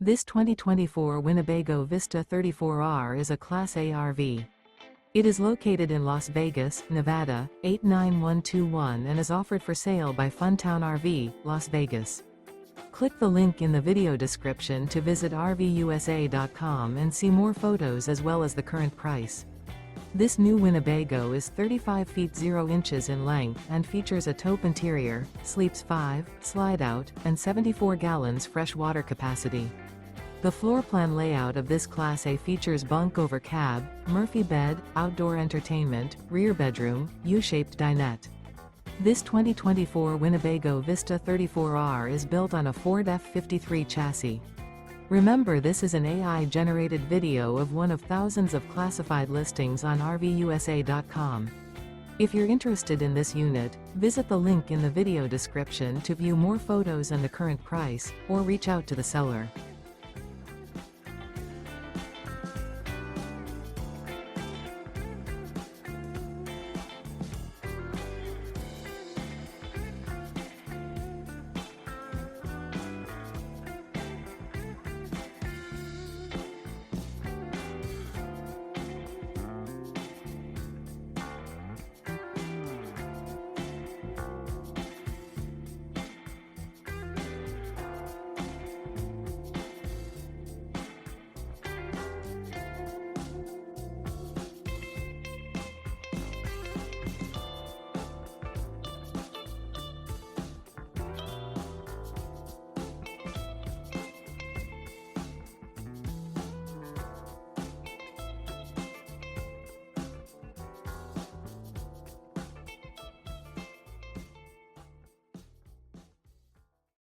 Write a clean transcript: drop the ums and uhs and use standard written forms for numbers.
This 2024 Winnebago Vista 34R is a Class A RV. It is located in Las Vegas, Nevada, 89121 and is offered for sale by Funtown RV, Las Vegas. Click the link in the video description to visit RVUSA.com and see more photos as well as the current price. This new Winnebago is 35 feet 0 inches in length and features a taupe interior, sleeps 5, slide-out, and 74 gallons fresh water capacity. The floor plan layout of this Class A features bunk over cab, Murphy bed, outdoor entertainment, rear bedroom, U-shaped dinette. This 2024 Winnebago Vista 34R is built on a Ford F53 chassis. Remember, this is an AI-generated video of one of thousands of classified listings on RVUSA.com. If you're interested in this unit, visit the link in the video description to view more photos and the current price, or reach out to the seller.